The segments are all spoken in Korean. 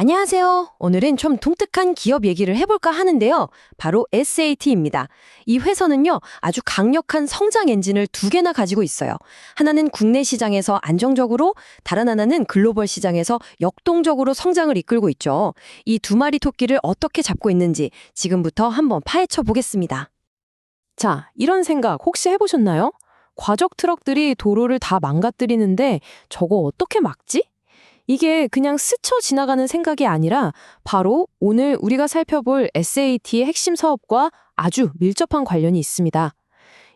안녕하세요. 오늘은 좀 독특한 기업 얘기를 해볼까 하는데요. 바로 SAT입니다. 이 회사는요, 아주 강력한 성장 엔진을 두 개나 가지고 있어요. 하나는 국내 시장에서 안정적으로, 다른 하나는 글로벌 시장에서 역동적으로 성장을 이끌고 있죠. 이 두 마리 토끼를 어떻게 잡고 있는지 지금부터 한번 파헤쳐 보겠습니다. 자, 이런 생각 혹시 해보셨나요? 과적 트럭들이 도로를 다 망가뜨리는데 저거 어떻게 막지? 이게 그냥 스쳐 지나가는 생각이 아니라 바로 오늘 우리가 살펴볼 SAT의 핵심 사업과 아주 밀접한 관련이 있습니다.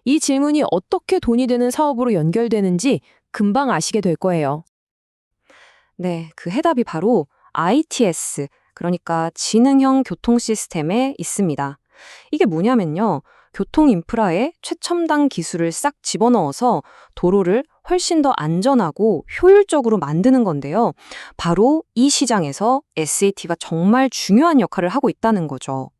이 질문이 어떻게 돈이 되는 사업으로 연결되는지 금방 아시게 될 거예요. 네, 그 해답이 바로 ITS, 그러니까 지능형 교통 시스템에 있습니다. 이게 뭐냐면요. 교통 인프라에 최첨단 기술을 싹 집어넣어서 도로를 훨씬 더 안전하고 효율적으로 만드는 건데요. 바로 이 시장에서 SAT가 정말 중요한 역할을 하고 있다는 거죠.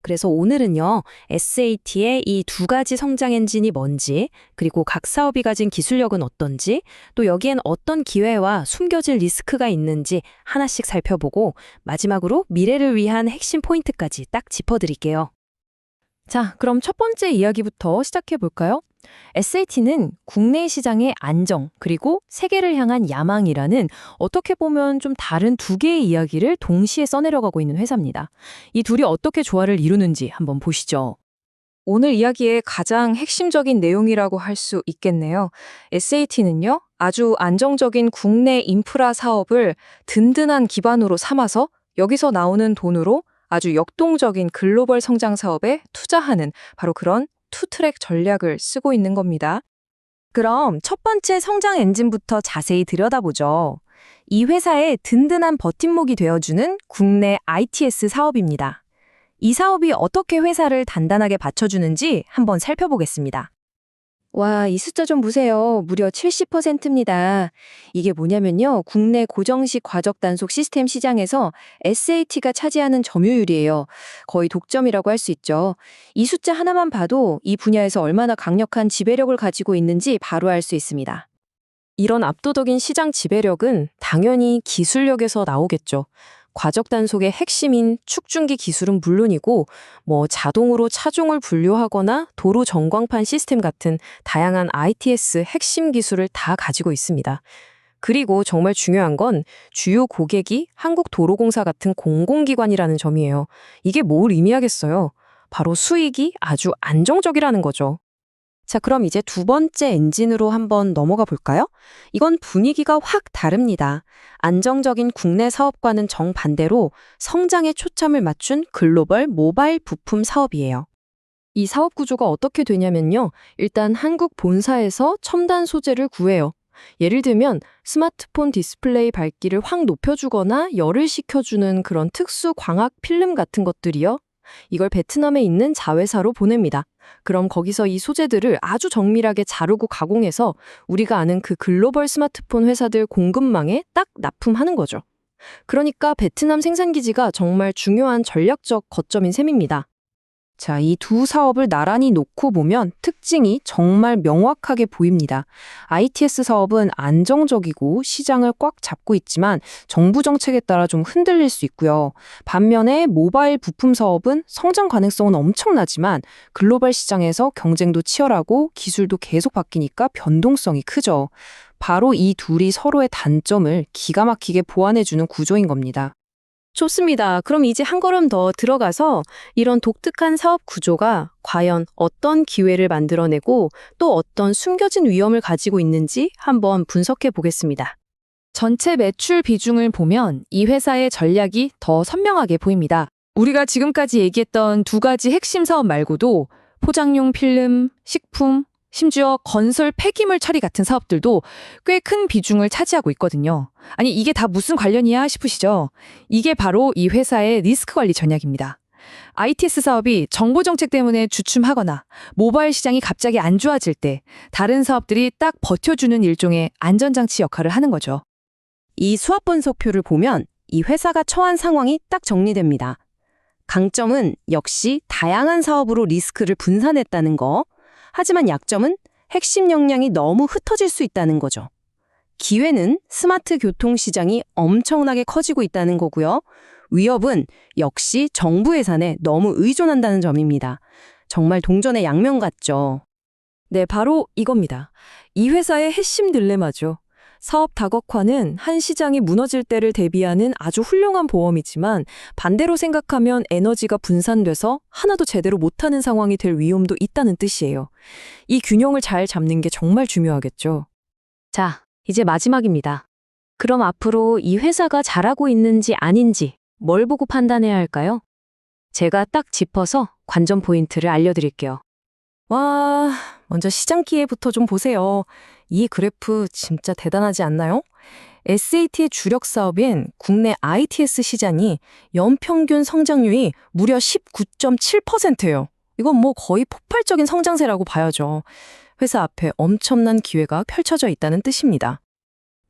그래서 오늘은요, SAT의 이 두 가지 성장 엔진이 뭔지, 그리고 각 사업이 가진 기술력은 어떤지, 또 여기엔 어떤 기회와 숨겨질 리스크가 있는지 하나씩 살펴보고, 마지막으로 미래를 위한 핵심 포인트까지 딱 짚어드릴게요. 자, 그럼 첫 번째 이야기부터 시작해 볼까요? SAT는 국내 시장의 안정, 그리고 세계를 향한 야망이라는 어떻게 보면 좀 다른 두 개의 이야기를 동시에 써내려가고 있는 회사입니다. 이 둘이 어떻게 조화를 이루는지 한번 보시죠. 오늘 이야기의 가장 핵심적인 내용이라고 할 수 있겠네요. SAT는요, 아주 안정적인 국내 인프라 사업을 든든한 기반으로 삼아서 여기서 나오는 돈으로 아주 역동적인 글로벌 성장 사업에 투자하는 바로 그런 투트랙 전략을 쓰고 있는 겁니다. 그럼 첫 번째 성장 엔진부터 자세히 들여다보죠. 이 회사의 든든한 버팀목이 되어주는 국내 ITS 사업입니다. 이 사업이 어떻게 회사를 단단하게 받쳐주는지 한번 살펴보겠습니다. 와, 이 숫자 좀 보세요. 무려 70%입니다. 이게 뭐냐면요. 국내 고정식 과적 단속 시스템 시장에서 SAT가 차지하는 점유율이에요. 거의 독점이라고 할 수 있죠. 이 숫자 하나만 봐도 이 분야에서 얼마나 강력한 지배력을 가지고 있는지 바로 알 수 있습니다. 이런 압도적인 시장 지배력은 당연히 기술력에서 나오겠죠. 과적 단속의 핵심인 축중기 기술은 물론이고 자동으로 차종을 분류하거나 도로 전광판 시스템 같은 다양한 ITS 핵심 기술을 다 가지고 있습니다. 그리고 정말 중요한 건 주요 고객이 한국도로공사 같은 공공기관이라는 점이에요. 이게 뭘 의미하겠어요? 바로 수익이 아주 안정적이라는 거죠. 자, 그럼 이제 두 번째 엔진으로 한번 넘어가 볼까요? 이건 분위기가 확 다릅니다. 안정적인 국내 사업과는 정반대로 성장에 초점을 맞춘 글로벌 모바일 부품 사업이에요. 이 사업 구조가 어떻게 되냐면요. 일단 한국 본사에서 첨단 소재를 구해요. 예를 들면 스마트폰 디스플레이 밝기를 확 높여주거나 열을 식혀주는 그런 특수 광학 필름 같은 것들이요. 이걸 베트남에 있는 자회사로 보냅니다. 그럼 거기서 이 소재들을 아주 정밀하게 자르고 가공해서 우리가 아는 그 글로벌 스마트폰 회사들 공급망에 딱 납품하는 거죠. 그러니까 베트남 생산기지가 정말 중요한 전략적 거점인 셈입니다. 자, 이 두 사업을 나란히 놓고 보면 특징이 정말 명확하게 보입니다. ITS 사업은 안정적이고 시장을 꽉 잡고 있지만 정부 정책에 따라 좀 흔들릴 수 있고요. 반면에 모바일 부품 사업은 성장 가능성은 엄청나지만 글로벌 시장에서 경쟁도 치열하고 기술도 계속 바뀌니까 변동성이 크죠. 바로 이 둘이 서로의 단점을 기가 막히게 보완해주는 구조인 겁니다. 좋습니다. 그럼 이제 한 걸음 더 들어가서 이런 독특한 사업 구조가 과연 어떤 기회를 만들어내고 또 어떤 숨겨진 위험을 가지고 있는지 한번 분석해 보겠습니다. 전체 매출 비중을 보면 이 회사의 전략이 더 선명하게 보입니다. 우리가 지금까지 얘기했던 두 가지 핵심 사업 말고도 포장용 필름, 식품, 심지어 건설 폐기물 처리 같은 사업들도 꽤 큰 비중을 차지하고 있거든요. 아니, 이게 다 무슨 관련이야 싶으시죠? 이게 바로 이 회사의 리스크 관리 전략입니다. ITS 사업이 정부 정책 때문에 주춤하거나 모바일 시장이 갑자기 안 좋아질 때 다른 사업들이 딱 버텨주는 일종의 안전장치 역할을 하는 거죠. 이 수합 분석표를 보면 이 회사가 처한 상황이 딱 정리됩니다. 강점은 역시 다양한 사업으로 리스크를 분산했다는 거. 하지만 약점은 핵심 역량이 너무 흩어질 수 있다는 거죠. 기회는 스마트 교통 시장이 엄청나게 커지고 있다는 거고요. 위협은 역시 정부 예산에 너무 의존한다는 점입니다. 정말 동전의 양면 같죠. 네, 바로 이겁니다. 이 회사의 핵심 딜레마죠. 사업 다각화는 한 시장이 무너질 때를 대비하는 아주 훌륭한 보험이지만 반대로 생각하면 에너지가 분산돼서 하나도 제대로 못하는 상황이 될 위험도 있다는 뜻이에요. 이 균형을 잘 잡는 게 정말 중요하겠죠. 자, 이제 마지막입니다. 그럼 앞으로 이 회사가 잘하고 있는지 아닌지 뭘 보고 판단해야 할까요? 제가 딱 짚어서 관전 포인트를 알려드릴게요. 와, 먼저 시장 기회부터 좀 보세요. 이 그래프 진짜 대단하지 않나요? SAT의 주력 사업인 국내 ITS 시장이 연평균 성장률이 무려 19.7%예요. 이건 뭐 거의 폭발적인 성장세라고 봐야죠. 회사 앞에 엄청난 기회가 펼쳐져 있다는 뜻입니다.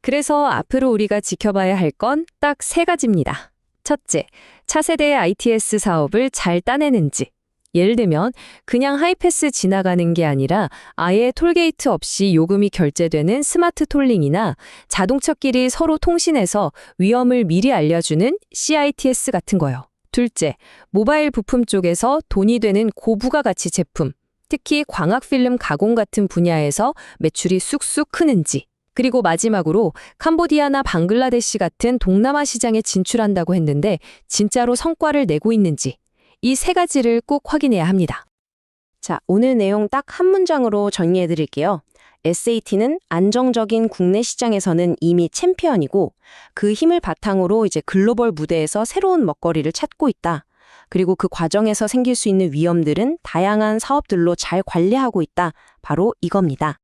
그래서 앞으로 우리가 지켜봐야 할 건 딱 세 가지입니다. 첫째, 차세대의 ITS 사업을 잘 따내는지. 예를 들면 그냥 하이패스 지나가는 게 아니라 아예 톨게이트 없이 요금이 결제되는 스마트 톨링이나 자동차끼리 서로 통신해서 위험을 미리 알려주는 CITS 같은 거요. 둘째, 모바일 부품 쪽에서 돈이 되는 고부가가치 제품, 특히 광학필름 가공 같은 분야에서 매출이 쑥쑥 크는지. 그리고 마지막으로 캄보디아나 방글라데시 같은 동남아 시장에 진출한다고 했는데 진짜로 성과를 내고 있는지. 이 세 가지를 꼭 확인해야 합니다. 자, 오늘 내용 딱 한 문장으로 정리해 드릴게요. SAT는 안정적인 국내 시장에서는 이미 챔피언이고 그 힘을 바탕으로 이제 글로벌 무대에서 새로운 먹거리를 찾고 있다. 그리고 그 과정에서 생길 수 있는 위험들은 다양한 사업들로 잘 관리하고 있다. 바로 이겁니다.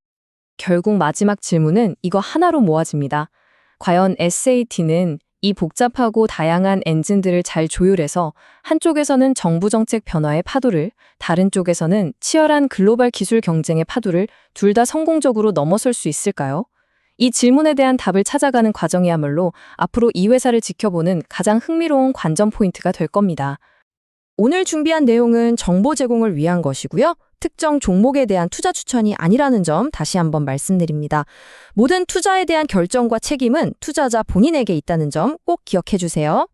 결국 마지막 질문은 이거 하나로 모아집니다. 과연 SAT는 이 복잡하고 다양한 엔진들을 잘 조율해서 한쪽에서는 정부 정책 변화의 파도를, 다른 쪽에서는 치열한 글로벌 기술 경쟁의 파도를 둘 다 성공적으로 넘어설 수 있을까요? 이 질문에 대한 답을 찾아가는 과정이야말로 앞으로 이 회사를 지켜보는 가장 흥미로운 관전 포인트가 될 겁니다. 오늘 준비한 내용은 정보 제공을 위한 것이고요. 특정 종목에 대한 투자 추천이 아니라는 점 다시 한번 말씀드립니다. 모든 투자에 대한 결정과 책임은 투자자 본인에게 있다는 점 꼭 기억해 주세요.